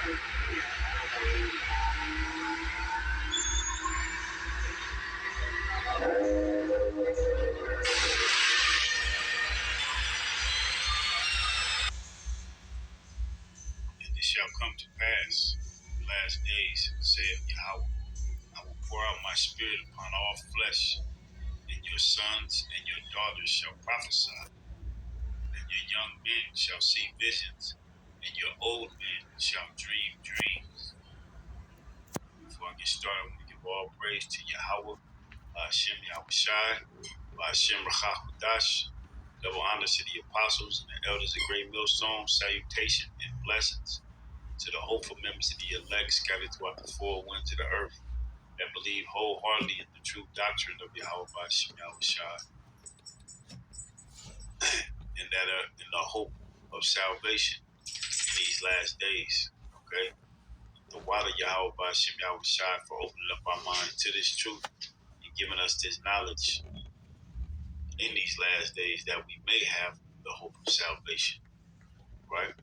And it shall come to pass in the last days, saith Yahweh, I will pour out my spirit upon all flesh, and your sons and your daughters shall prophesy, and your young men shall see visions, and your old men shall dream dreams. Before I get started, I want to give all praise to Yahweh, Hashem Yahushai, Hashem Rachakudash. Double honors to the apostles and the elders of Great Millstone, salutation and blessings to the hopeful members of the elect scattered throughout the four winds of the earth that believe wholeheartedly in the true doctrine of Yahweh Hashem Yahushai, and that are in the hope of salvation in these last days. Okay? The water Yahweh Hashem Yahushai for opening up our mind to this truth and giving us this knowledge in these last days that we may have the hope of salvation. Right?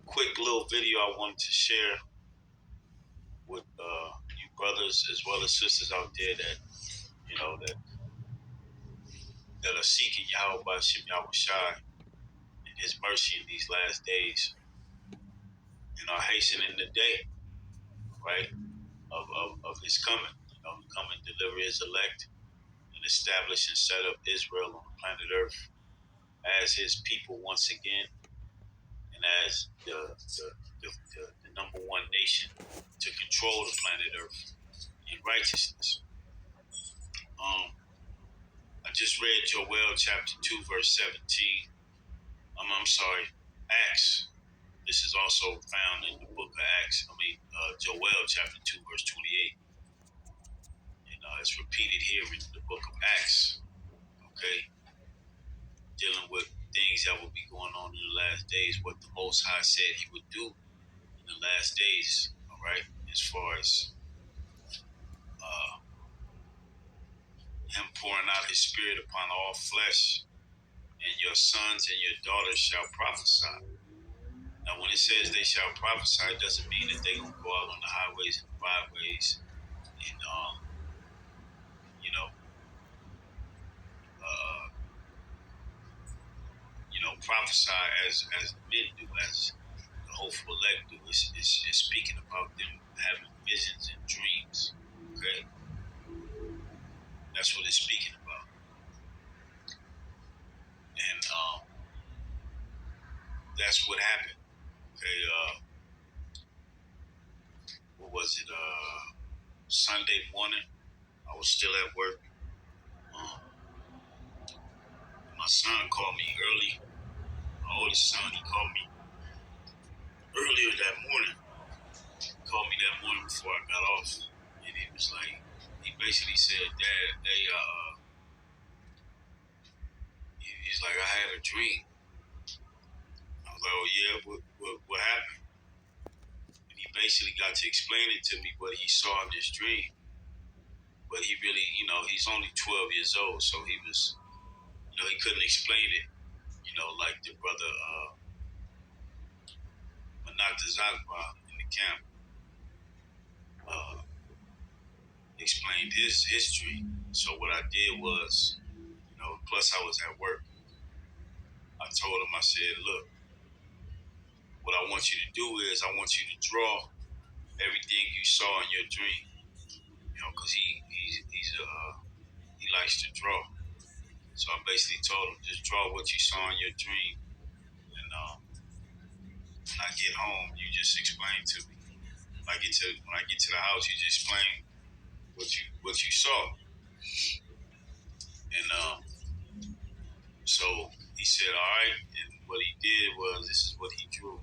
Quick little video I wanted to share with you brothers as well as sisters out there that that are seeking Yahweh Hashem Yahushai and His mercy in these last days, and are hastening the day, right, of His coming. Come and deliver His elect and establish and set up Israel on the planet Earth as His people once again, and as the number one nation to control the planet Earth in righteousness. I just read Joel chapter 2 verse 17. Acts. This is also found in the book of Acts. Joel chapter 2 verse 28. And it's repeated here in the book of Acts. Okay, dealing with things that will be going on in the last days, what the Most High said He would do in the last days. All right, as far as Him pouring out His Spirit upon all flesh, and your sons and your daughters shall prophesy. Now, when it says they shall prophesy, it doesn't mean that they're going to go out on the highways and the byways and prophesy as men do, as the hopeful elect do. It's speaking about them having visions and dreams. Okay, that's what it's speaking about. And that's what happened. Okay, what was it? Sunday morning, I was still at work. My son called me early. My oldest son, he called me earlier that morning. He called me that morning before I got off, and he was like, he basically said, "Dad, he's like, I had a dream." I was like, "Oh yeah, what happened?" And he basically got to explain it to me what he saw in this dream. But he really, he's only 12 years old, so he was, he couldn't explain it, like the brother Manat Zagba in the camp explained his history. So what I did was, plus I was at work, I told him, I said, "Look, what I want you to do is I want you to draw everything you saw in your dream, because he likes to draw." So I basically told him, just draw what you saw in your dream, and when I get home, you just explain to me. When I get to the house, you just explain what you saw. And so he said, "All right." And what he did was, this is what he drew.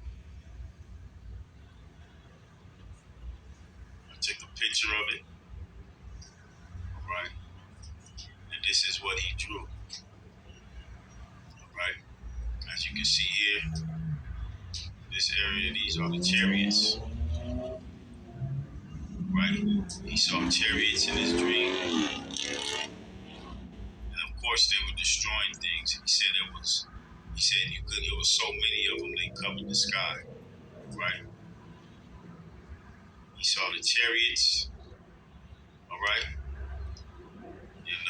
I took a picture of it. All right. And this is what he drew. All right. As you can see here, this area, these are the chariots. Right? He saw chariots in his dream. And of course, they were destroying things. He said He said there was so many of them, they covered the sky, right? He saw the chariots, all right? And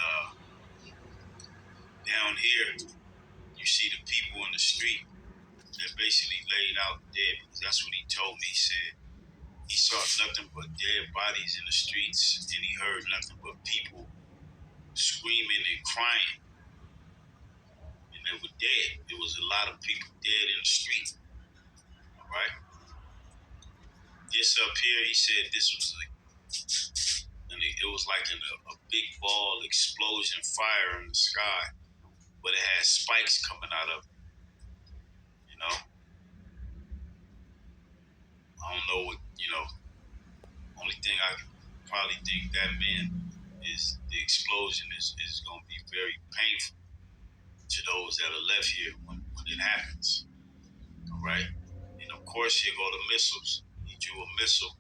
down here, you see the people in the street that basically laid out dead, because that's what he told me. He said he saw nothing but dead bodies in the streets, and he heard nothing but people screaming and crying, and they were dead. There was a lot of people dead in the street, all right? This up here, he said this was like, and it was like a big ball explosion fire in the sky, but it had spikes coming out of it, you know? I don't know what, only thing I can probably think that meant is the explosion is going to be very painful to those that are left here when it happens, all right? And of course, here go the missiles. He drew a missile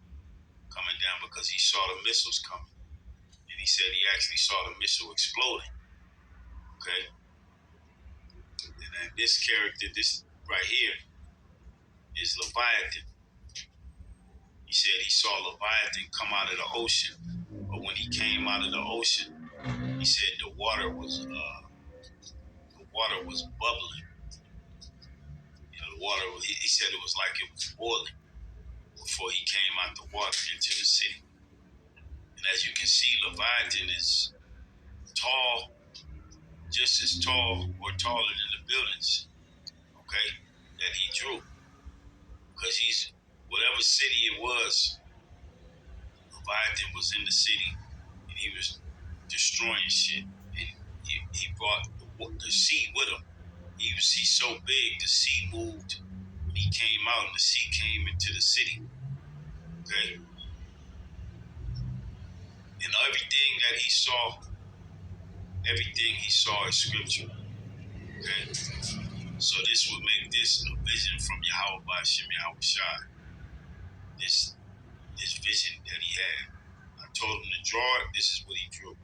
coming down because he saw the missiles coming. And he said he actually saw the missile exploding, okay? And then this character, this right here, is Leviathan. He said he saw Leviathan come out of the ocean, but when he came out of the ocean, he said the water was bubbling. The water, he said it was like it was boiling before he came out the water into the city. And as you can see, Leviathan is tall, just as tall or taller than the buildings, okay, that he drew. Because he's, whatever city it was, Leviathan was in the city and he was destroying shit. And he brought the sea with him. He's so big, the sea moved when he came out, and the sea came into the city. Okay? And everything he saw is scripture. Okay? So this would make this a vision from Yahweh Ba'Shem Yahweh Shai. This vision that he had. I told him to draw it, this is what he drew.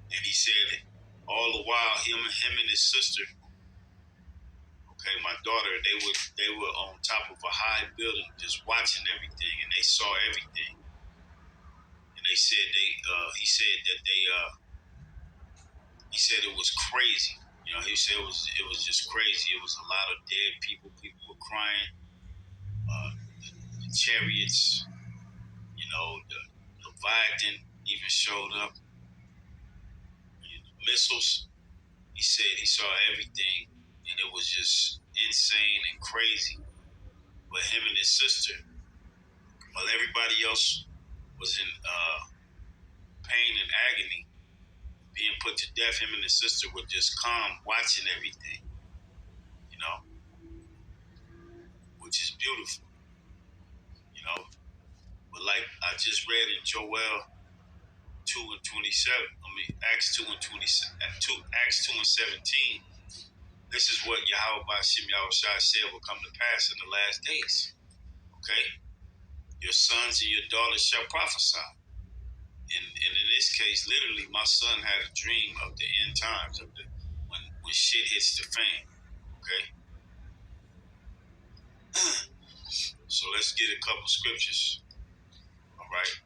And he said all the while, him and his sister, okay, my daughter, they were on top of a high building just watching everything, and they saw everything. And they said he said it was crazy. He said it was just crazy. It was a lot of dead people. People were crying. The chariots, the Leviathan even showed up. The missiles. He said he saw everything, and it was just insane and crazy. But him and his sister, while everybody else was in pain and agony, being put to death, him and his sister were just calm, watching everything, which is beautiful, But like I just read in Joel 2:27, Acts 2:17, this is what Yahweh Ba'Shem Yahweh Shai said will come to pass in the last days. Okay? Your sons and your daughters shall prophesy. And in this case, literally, my son had a dream of the end times, of when shit hits the fan. Okay? So let's get a couple scriptures. All right?